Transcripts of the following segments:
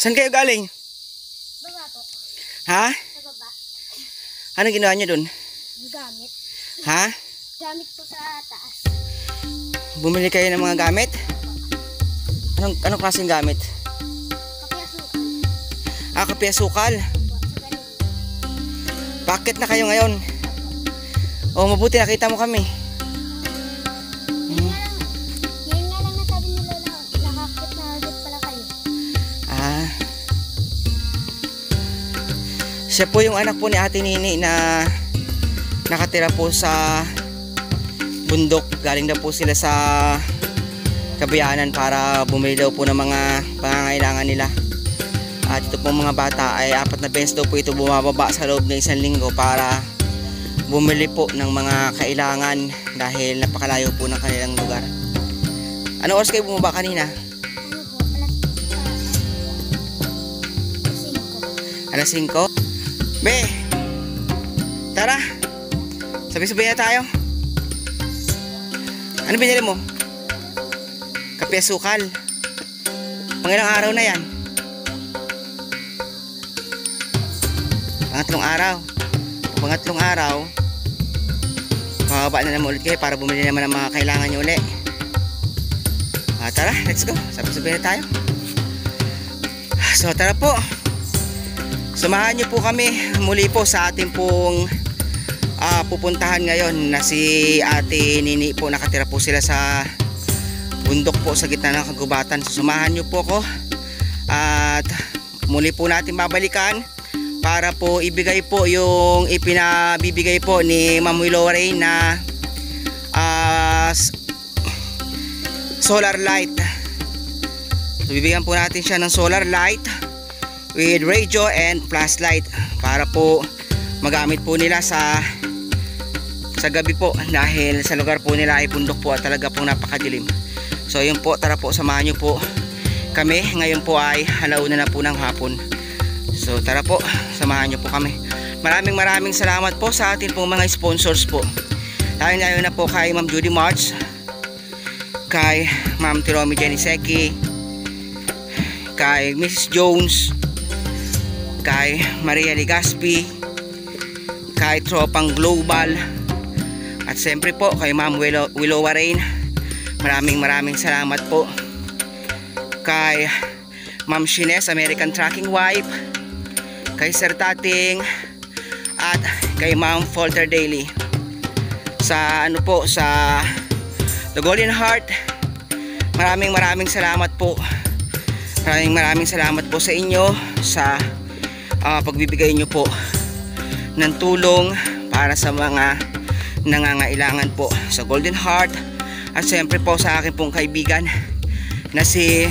Saan kayo galing? Baba po. Ha? Sa baba. Anong ginawa niyo dun? Gamit. Ha? Gamit po sa taas. Bumili kayo ng mga gamit? Anong klaseng gamit? Kape asukal. Kape asukal. Po, sa galing. Bakit na kayo ngayon? Oh, mabuti nakita mo kami. Ngayon nga lang nasabi ni Lola, nakakit na agad pala kayo. Siya po yung anak po ni Ate Nini na nakatira po sa bundok. Galing daw po sila sa Kabayanan para bumili daw po ng mga pangangailangan nila. At ito po mga bata ay 4 na beses daw po ito bumababa sa loob ng 1 linggo para bumili po ng mga kailangan dahil napakalayo po ng kanilang lugar. Anong oras kayo bumaba kanina? Ano po, Alas alas 5? Be! Tara! Sabay-sabay na tayo. Ano binili mo? Kape asukal. Pangilang araw na yan? Pangatlong araw. Pangatlong araw, bababa na naman ulit kayo para bumili naman ng mga kailangan nyo ulit. Tara, let's go. Sabay-sabay na tayo. So tara po. Samahan nyo po kami muli po sa ating pong pupuntahan ngayon na si Ate Nini po. Nakatira po sila sa bundok po sa gitna ng kagubatan. So sumahan nyo po ko at muli po natin babalikan para po ibigay po yung ipinabibigay po ni Ma'am Willow Rain na solar light. So bibigyan po natin siya ng solar light with radio and flashlight para po magamit po nila sa gabi po dahil sa lugar po nila ay bundok po at talaga po napakadilim. So yun po, tara po, samahan nyo po kami. Ngayon po ay alauna na po ng hapon. So tara po, samahan nyo po kami. Maraming salamat po sa atin pong mga sponsors po. Tayo na po kay Ma'am Judy March, kay Ma'am Tiromi Jeniseki, kay Mrs. Jones, kay Maria Ligaspi, kay Tropang Global, at siyempre po kay Ma'am Willow Rain. Maraming salamat po kay Ma'am Shines, American Tracking Wife, kay Sir Tating, at kay Ma'am Folter Daily sa sa The Golden Heart. Maraming salamat po. Maraming salamat po sa inyo sa pagbibigay nyo po ng tulong para sa mga nangangailangan po sa Golden Heart. At siyempre po sa akin pong kaibigan na si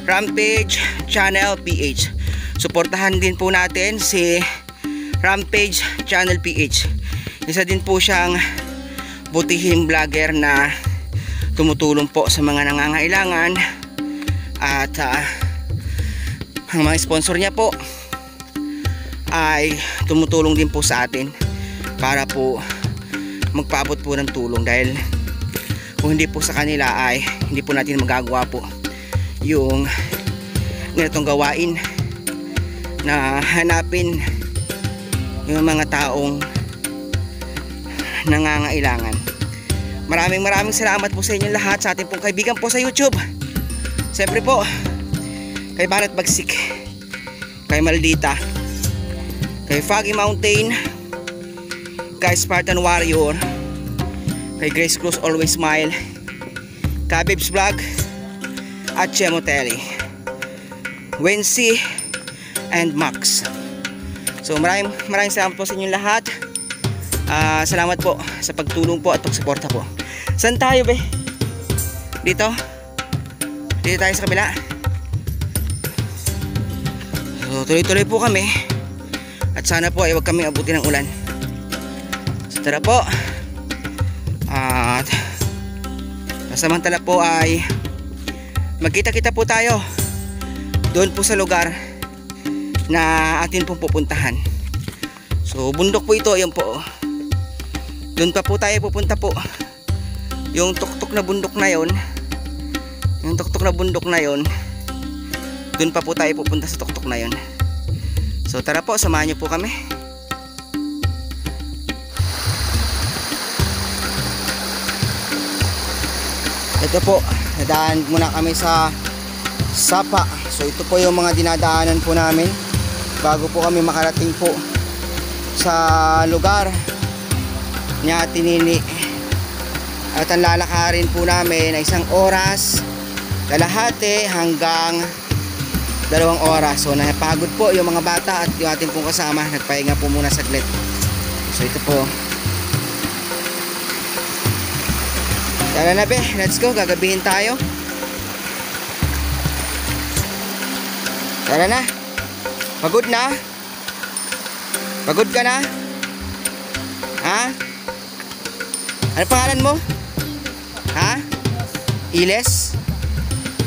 Rampage Channel PH. Suportahan din po natin si Rampage Channel PH. Isa din po siyang butihing vlogger na tumutulong po sa mga nangangailangan. At ang mga sponsor niya po ay tumutulong din po sa atin para po magpaabot po ng tulong, dahil kung hindi po sa kanila ay hindi po natin magagawa po yung ganitong gawain na hanapin yung mga taong nangangailangan. Maraming salamat po sa inyong lahat, sa ating pong kaibigan po sa YouTube. Siyempre po kay Banat Bagsik, kay Maldita, kay Foggy Mountain, kay Spartan Warrior, kay Grace Cruz Always Smile, kay Bibs Vlog, at Chemotelli, Wency, and Max. So maraming salamat po sa inyong lahat. Salamat po sa pagtulong po at pagsuporta po. Saan tayo be? Dito tayo sa kabila. So tuloy po kami at sana po ay huwag kami abutin ng ulan. So tara po. At pasamantala po ay magkita-kita po tayo doon po sa lugar na atin pong pupuntahan. So bundok po ito, yan po. Doon pa po tayo pupunta po. Yung tuktok na bundok na yon, Doon pa po tayo pupunta sa tuktok na yun. So tara po, samahan nyo po kami. Ito po, nadaan muna kami sa Sapa. So ito po yung mga dinadaanan po namin bago po kami makarating po sa lugar ni Ate Nini. At ang lalakarin po namin ay 1 oras kalahati hanggang 2 oras. So napagod po yung mga bata at yung ating pong kasama. Nagpahinga po muna saglit. So ito po. Tara na be, let's go, gagabihin tayo. Tara na. Pagod na? Pagod ka na? Ha? Ano pangalan mo? Ha? Iles?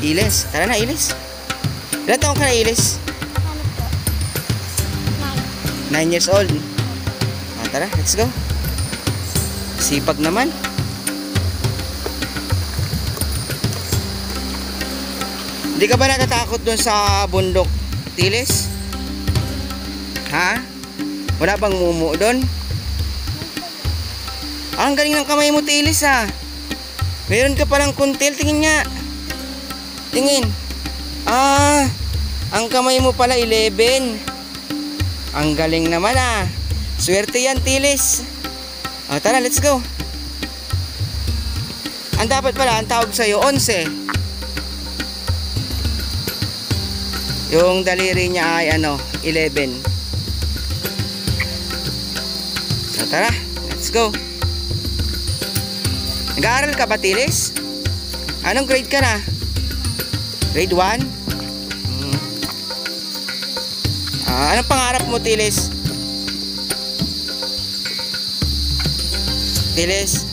Iles, tara na Iles. Ilan taong ka na Iles? 9 years old. Tara, let's go. Sipag naman. Hindi ka ba natatakot dun sa bundok, Tilis? Ha? Wala bang mumu dun? Ang galing ng kamay mo, Tilis, ha? Meron ka palang kuntil, tingin nga. Tingin. Ang kamay mo pala 11. Ang galing naman, ha? Swerte yan, Tilis. Tara, let's go. Ang dapat pala, ang tawag sa'yo, 11. Yung daliri niya ay 11. So tara, let's go. Nag-aaral ka ba, Tilis? Anong grade ka na? Grade 1? Anong pangarap mo, Tilis? Tilis,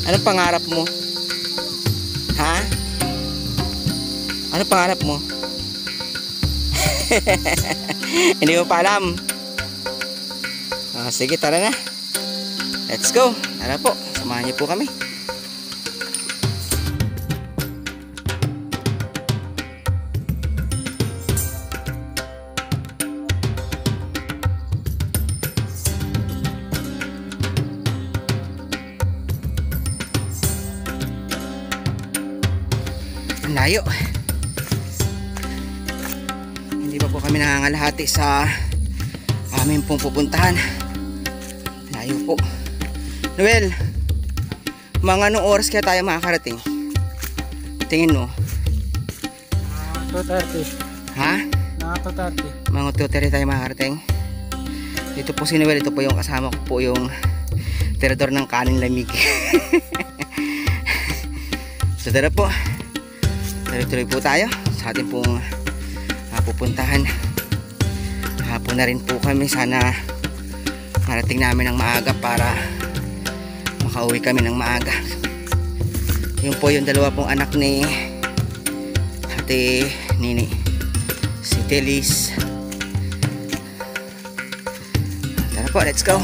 anong pangarap mo? Ha? Anong pangarap mo? Hindi mo pa alam. Sige, tara na. Let's go. Tara po, samahan niyo po kami. Ang layo. Hindi pa po kami nangangalahati sa amin pong pupuntahan. Layo po. Noel, mga anong oras kaya tayo makakarating? Tingin mo? 2:30. Ha? Mga 2:30. Mga 2:30 tayo makakarating. Ito po si Noel. Ito po yung kasama ko po, yung tirador ng kanin lamig. So tara po, tuloy-tuloy po tayo sa ating pong pupuntahan. Hapon na rin po kami. Sana marating namin ng maaga para makauwi kami ng maaga. Yun po yung 2 pong anak ni Ate Nini, si Tilis. Tara po, let's go.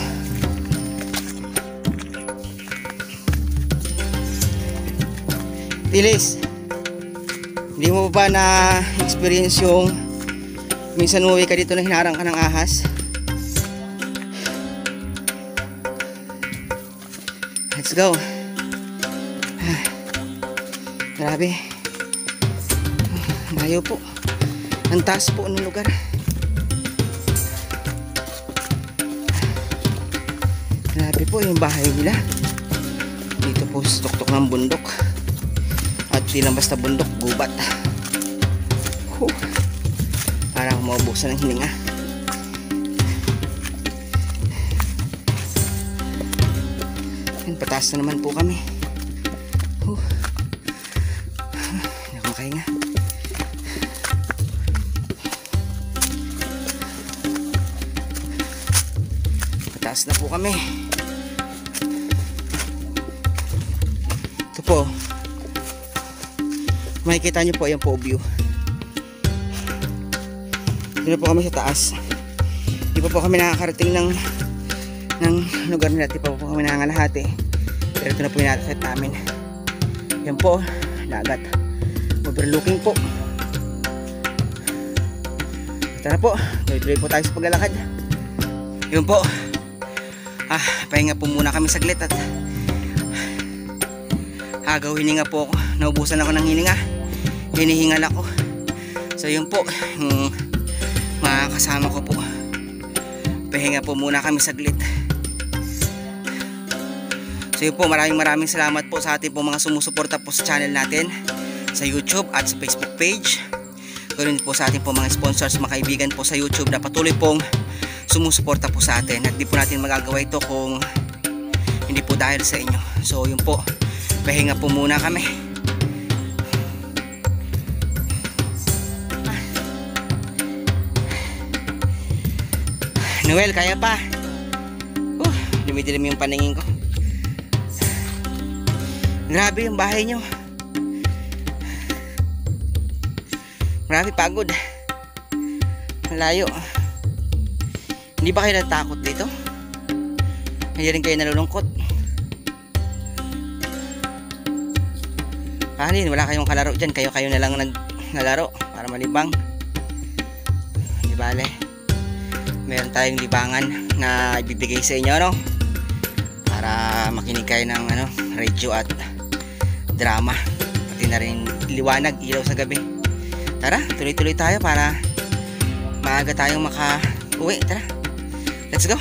Tilis, hindi mo ba na experience yung minsan umuwi ka dito na hinarang ka ng ahas? Let's go. Grabe. Layo po. Ang taas po ng lugar. Grabe po yung bahay nila. Dito po sa tuktok ng bundok. At di lang basta bundok, gubat. Parang maubusan ng hininga. Yan, pataas na naman po kami. Hindi ako makahinga. Pataas na po kami. Ito po, makikita nyo po, ayan po view. Dito po kami sa taas. Di pa po kami nakakarating ng lugar nila. Di pa po kami nangangalahati. Pero ito na po yung nataset namin. Yan po, dagat. Overlooking po. Tara po, tuloy-tuloy po tayo sa paglalakad. Yun po. Pahinga po muna kami saglit at agaw hininga po ako. Naubusan ako ng hininga. Hinihingal ako. So yun po, yung mga kasama ko po. Pahinga po muna kami saglit. So yun po, maraming salamat po sa ating po mga sumusuporta po sa channel natin sa YouTube at sa Facebook page. Ganoon po sa ating po mga sponsors, mga kaibigan po sa YouTube na patuloy pong sumusuporta po sa atin. At di po natin magagawa ito kung hindi po dahil sa inyo. So yun po, pahinga po muna kami. Noel, kaya pa? Dumidilim yung paningin ko. Grabe yung bahay nyo. Grabe, pagod. Layo. Hindi ba kayo natakot dito? Hindi rin kayo nalulungkot? Pahalin, wala kayong kalaro dyan. Kayo na lang nalaro para malibang. Di bale, meron tayong libangan na ibibigay sa inyo, no? Para makinig kayo ng radio at drama. Pati na rin liwanag, ilaw sa gabi. Tara, tuloy-tuloy tayo para maaga tayong maka-uwi. Tara, let's go.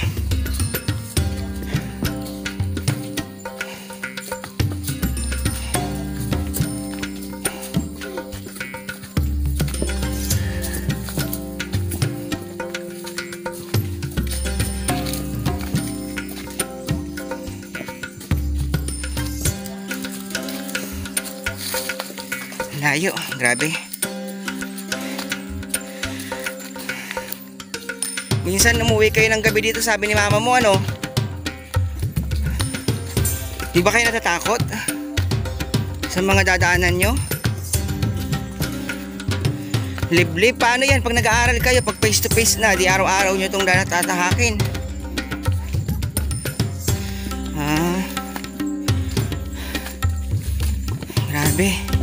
Layo, grabe. Minsan umuwi kayo ng gabi dito, sabi ni mama mo, di ba kayo natatakot sa mga dadaanan nyo? Liblib, paano yan pag nag-aaral kayo, pag face to face na, di araw-araw nyo itong tatahakin. Grabe.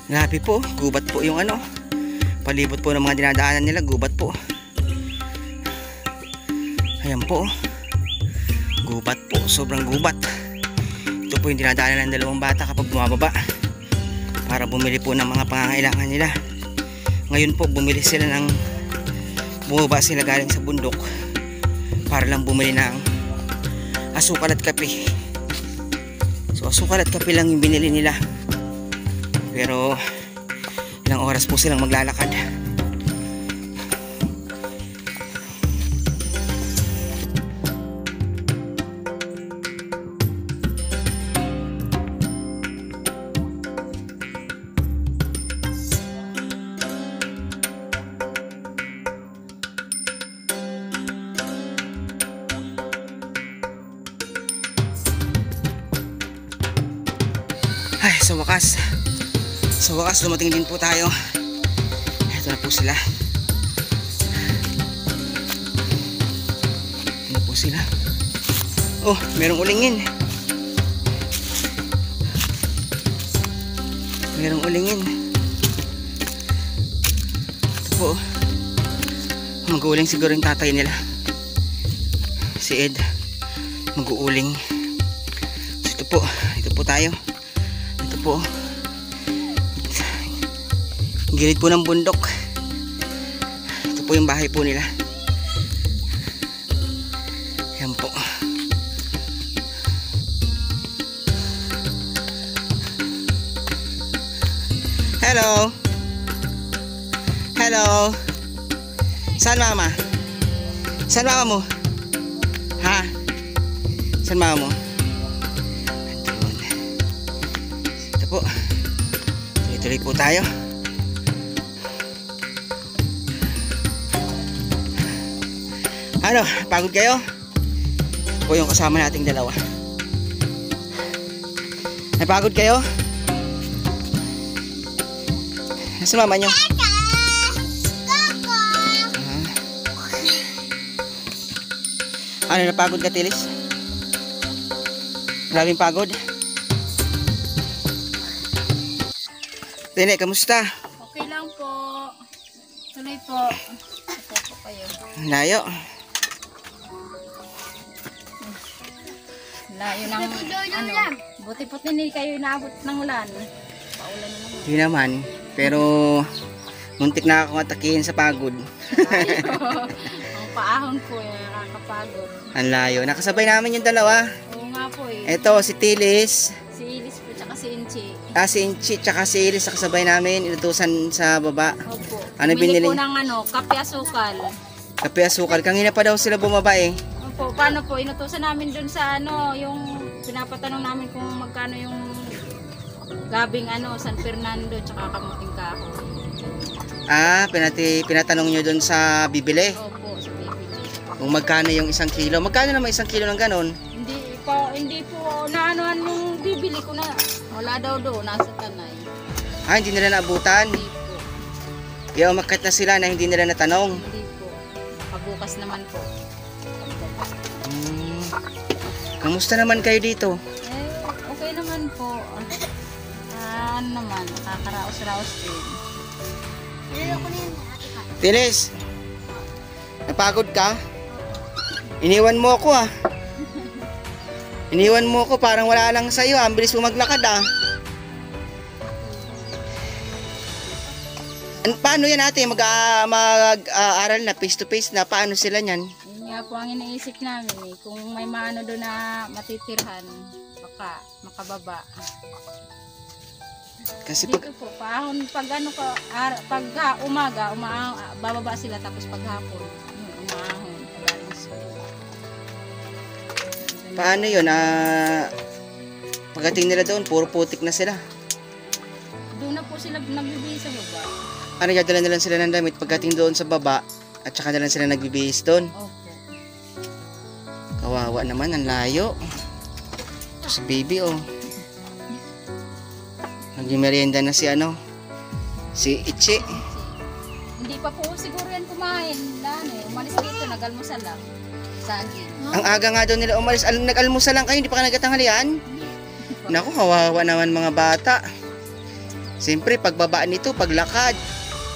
Grabe po, gubat po yung palibot po ng mga dinadaanan nila, gubat po. Ayan po, gubat po, sobrang gubat. Ito po yung dinadaanan ng dalawang bata kapag bumababa para bumili po ng mga pangangailangan nila. Ngayon po bumaba sila galing sa bundok para lang bumili ng asukal at kape. So asukal at kape lang yung binili nila. Pero ilang oras po silang maglalakad. Ay, sa wakas dumating din po tayo. Ito na po sila. Ito na po sila. Oh, merong ulingin. Merong ulingin. Ito po. Mag-uuling siguro yung tatay nila. Si Ed. Mag-uuling. So, ito po tayo. Ito po. Gilid po ng bundok. Ito po yung bahay po nila. Yan po. Hello. Hello. Saan mama? Saan mama mo? Ha? Saan mama mo? Ito po. Tuloy-tuloy po tayo. Ano, pagod kayo? O yung kasama nating dalawa? Napagod kayo? Nasaan mama nyo? Ano, napagod ka, Tilis? Maraming pagod? Tine, kamusta? Okay lang po. Tuloy po. Ito po kayo. Layo. Layo ng ano. Buti po hindi kayo inaabot ng ulan. Paulan na naman. Hindi naman. Pero muntik na akong atakihin sa pagod. Ang paahon po nakakapagod. Ang layo. Nakasabay namin yung dalawa. Oo nga po eh. Ito, si Tilis. Si Ilis po tsaka si Inchi. Si Inchi, tsaka si Ilis. Nakasabay namin. Inutusan sa baba. Opo. Ano binili? Po ng kape asukal. Kape asukal. Kanina pa daw sila bumaba eh. Opo, paano po? Inutusan namin dun sa yung pinapatanong namin kung magkano yung gabing San Fernando tsaka kamuting kahoy. Pinatanong nyo dun sa bibili. Opo, sa bibili. Kung magkano yung 1 kilo. Magkano naman 1 kilo ng ganon? Hindi po naanuhan nung bibili ko na. Wala daw doon, nasa Tanay. Hindi nila naabutan. Hindi po. Kaya umakyat na sila na hindi nila natanong. Hindi po. Nakabukas naman po. Kamusta naman kayo dito? Okay naman po. Ano naman, nakakaraos-raos din. Tilis, napagod ka? Iniwan mo ako Iniwan mo ako, parang wala lang sa'yo. Ang bilis mo maglakad Paano yan ate? Mag-aaral na face to face na. Paano sila niyan? Yun nga po ang iniisip namin eh. Kung may maano doon na matitirhan, baka makababa. Kasi Dito po, pag umaga, bababa sila tapos pag hapon, umahon. paano yun? Pagdating nila doon, puro putik na sila. Doon na po sila nagbibihis sa baba. Dala na lang sila ng damit pagdating doon sa baba at saka na lang sila nagbibihis doon. Opo. Kawawa naman, ang layo. Ito si baby Nagmerienda na si Ichi. Hindi pa po siguro yan kumain. Umalis dito, nag-almusal lang. Saging. Ang aga nga daw nila umalis. Nag-almusal lang kayo, hindi pa ka nagkatanghalian? Naku, kawawa naman mga bata. Siyempre, pagbaba nito, paglakad,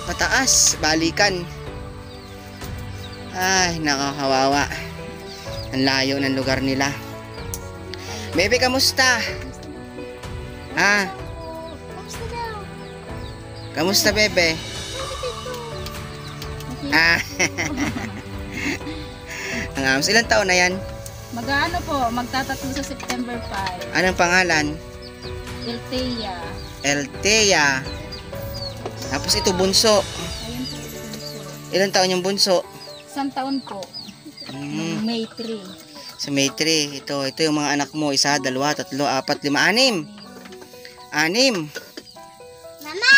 pataas, balikan. Ay, nakakawawa. Ang layo ng lugar nila. Bebe, kamusta? Kamusta daw? Kamusta, bebe? Ang amos, ilang taon na yan? Mag-ano po, magtatatlo sa September 5. Anong pangalan? Eltea. Eltea. Tapos ito bunso. Ayun po, bunso. Ilang taon yung bunso? 1 taon po. May 3. Sa May 3. Ito yung mga anak mo. 1, 2, 3, 4, 5, 6. 6. Mama!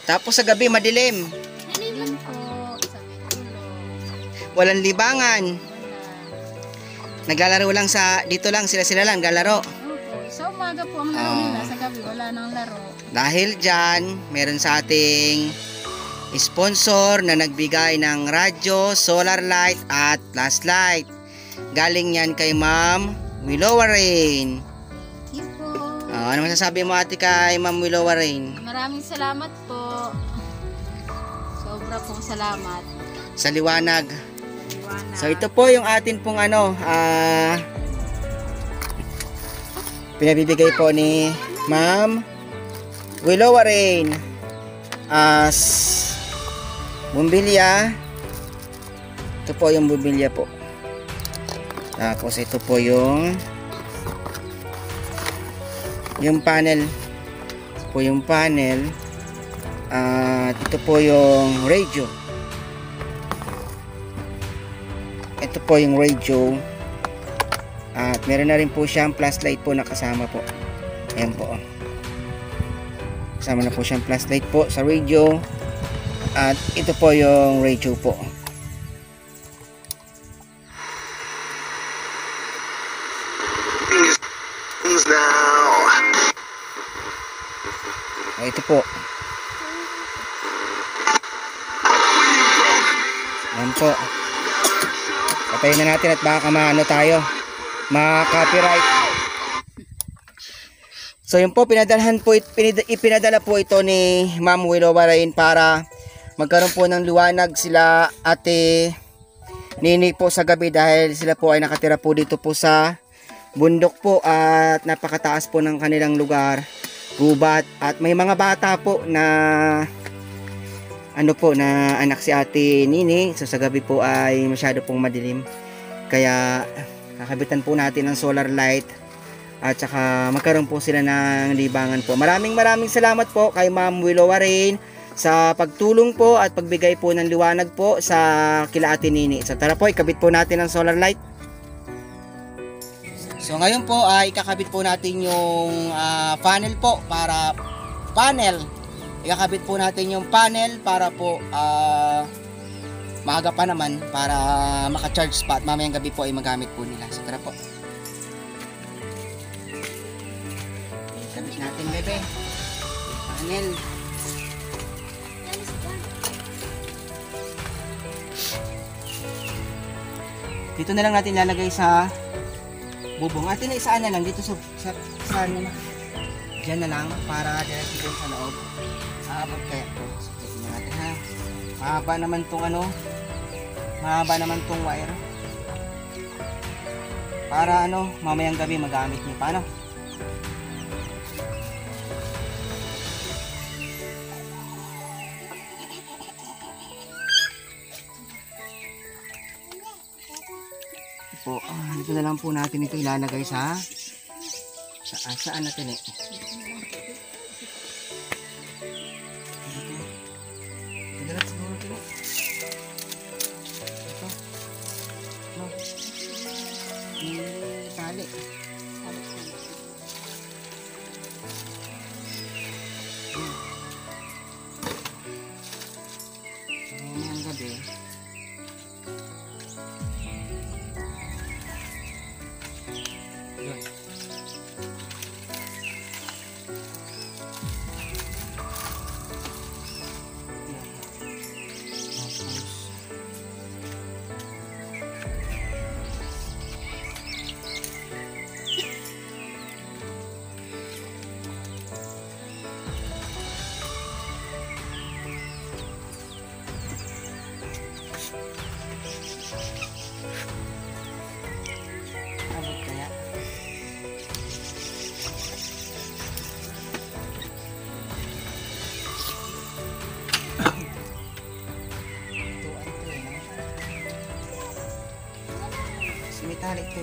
Tapos sa gabi madilim. Ayun po, sa may tulo. Walang libangan. Naglalaro lang dito lang sila lang galaro. Opo, sa umaga po ang laro nila, sa gabi wala nang laro. Dahil dyan, meron sa ating sponsor na nagbigay ng radyo, solar light at flashlight. Galing yan kay Ma'am Willowa Rain. Yun po. Ano masasabi mo ate kay Ma'am Willowa Rain? Maraming salamat po. Sobra pong salamat. Sa liwanag. Iwana. So ito po yung atin pong pinabibigay po ni Ma'am Willowa Rain as bumbilya. Ito po yung bumbilya po. Tapos ito po yung panel. Ito po yung panel. At ito po yung radio. Ito po yung radio. At meron na rin po siyang flashlight po na kasama po. Ayan po. Kasama na po siyang flashlight po sa radio. At ito po yung radio po. Ito po. Ayan po. Patayin na natin at baka maano tayo, ma-copyright. So yun po, ipinadala po ito ni Ma'am Willow Warain para magkaroon po ng liwanag sila Ate Nini po sa gabi, dahil sila po ay nakatira po dito po sa bundok po at napakataas po ng kanilang lugar, gubat, at may mga bata po na na anak si Ate Nini. So sa gabi po ay masyado pong madilim, kaya kakabitan po natin ng solar light at saka magkaroon po sila ng libangan po. Maraming salamat po kay Ma'am Willow Warain sa pagtulong po at pagbigay po ng liwanag po sa kila Ate Nini. So tara po, ikabit po natin ang solar light. So ngayon po ay ikakabit po natin yung panel po para ikakabit po natin yung panel para po maaga pa naman para maka-charge pa at mamayang gabi po ay magamit po nila. So tara po. Ikabit natin, bebe. Panel. Dito na lang natin lalagay sa bubong. Atin na isaan na lang dito sa ano na. Diyan na lang para diretso din sa loob. Aabot kaya to. So, tingnan natin ha. Mahaba naman tong wire. Para mamayang gabi magamit niyo pa, po, dito na lang po natin ito ilalagay saan natin Dalat siguro natin ito. Tali. Ngayong gabi may tali ito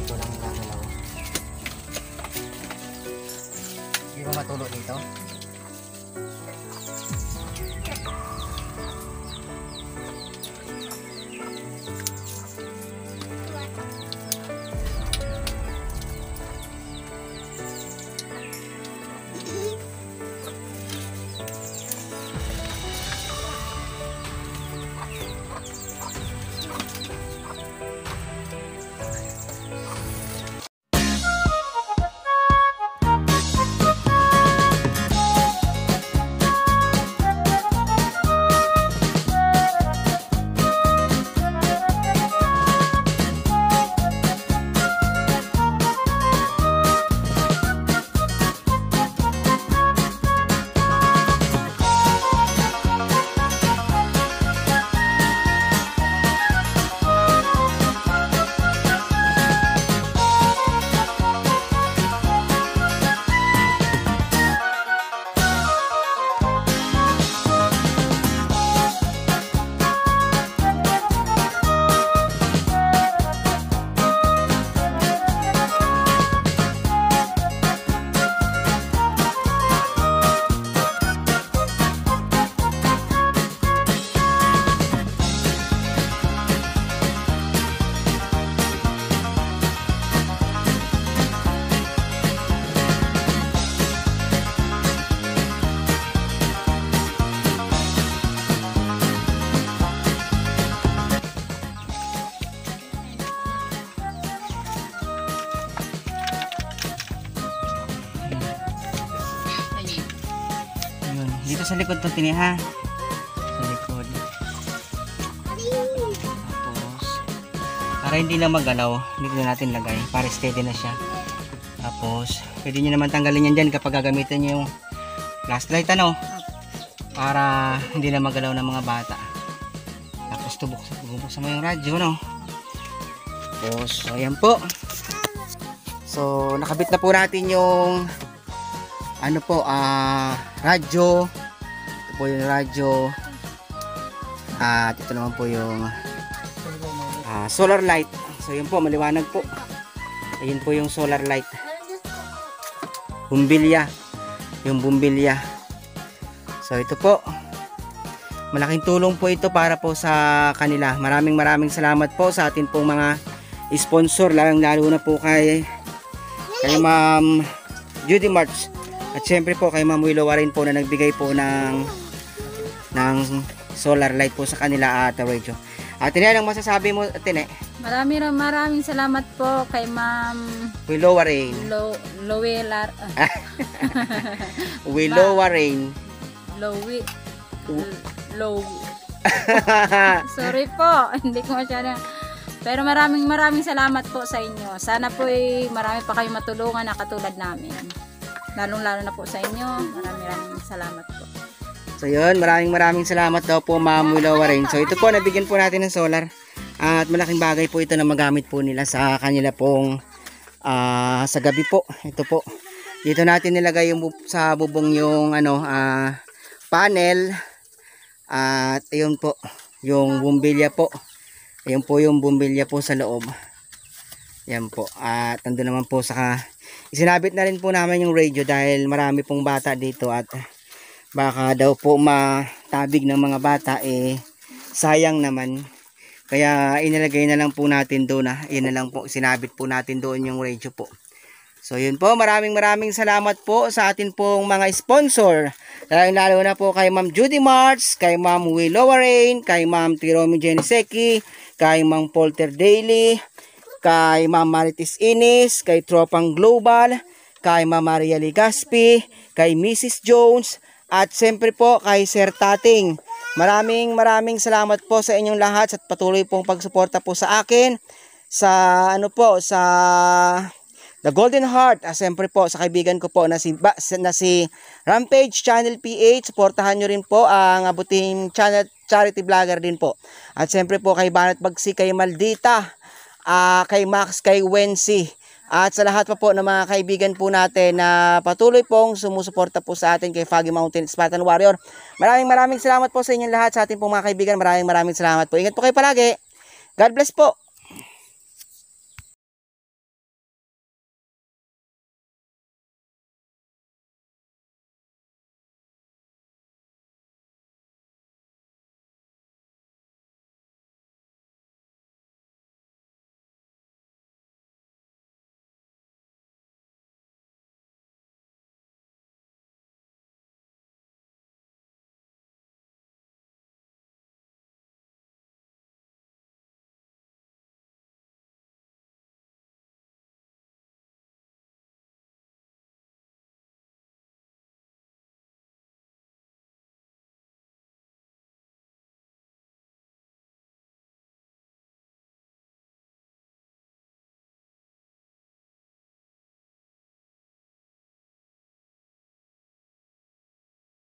ito lang gagalaw. Hindi ba matulog dito? Dito sa likod to tini ha. Sa likod. Tapos, para hindi na magalaw, dito na natin lagay. Para steady na siya. Tapos, pwede nyo naman tanggalin yan dyan kapag gagamitin nyo yung flashlight ano. Para hindi na magalaw ng mga bata. Tapos, bubuksan mo yung radyo no. Tapos, so ayan po. So, nakabit na po natin yung ano po, radyo. Ito po yung radyo. At ito naman po yung solar light. So, yun po, maliwanag po. Ayun po yung solar light. Bumbilya. Yung bumbilya. So, ito po. Malaking tulong po ito para po sa kanila. Maraming salamat po sa atin pong mga sponsor. Lalo na po kay Ma'am Judy March. At syempre po kay Ma'am Willow Warren po na nagbigay po ng solar light po sa kanila at radio. At Tine, anong masasabi mo, Tine? Maraming salamat po kay Ma'am Willow Warren. Willow Warren. Sorry po, hindi ko masyadong. Pero maraming salamat po sa inyo. Sana po marami pa kayong matulungan na katulad namin. Lalong-lalo na po sa inyo. Maraming salamat po. So yun, maraming salamat daw po Ma'am Willow Warren. So ito po, nabigyan po natin ng solar. At malaking bagay po ito na magamit po nila sa kanila pong sa gabi po. Ito po. Dito natin nilagay yung sa bubong yung panel. At ayun po, yung bumbilya po. Ayun po yung bumbilya po sa loob. Yan po. At nandun naman po isinabit na rin po namin yung radio dahil marami pong bata dito at baka daw po matabig ng mga bata sayang naman. Kaya inilagay na lang po natin doon Yun na lang po, sinabit po natin doon yung radio po. So yun po, maraming salamat po sa atin pong mga sponsor. Lalo na po kay Ma'am Judy March, kay Ma'am Willow Warren, kay Ma'am Tiromi Jeniseki, kay Ma'am Polter Daily, kay Ma'am Marites Inis, kay Tropang Global, kay Ma'am Maria Ligaspi, kay Mrs. Jones, at siyempre po kay Sir Tating. Maraming salamat po sa inyong lahat at patuloy pong pagsuporta po sa akin sa sa The Golden Heart. Siyempre po sa kaibigan ko po na si Rampage Channel PH. Suportahan nyo rin po ang abuting channel, charity vlogger din po. At siyempre po kay Banat Bagsi, kay Maldita, kay Max, kay Wency. At sa lahat pa po ng mga kaibigan po natin na patuloy pong sumusuporta po sa atin kay Foggy Mountain Spartan Warrior. Maraming salamat po sa inyong lahat, sa ating pong mga kaibigan. Maraming salamat po. Ingat po kayo palagi. God bless po.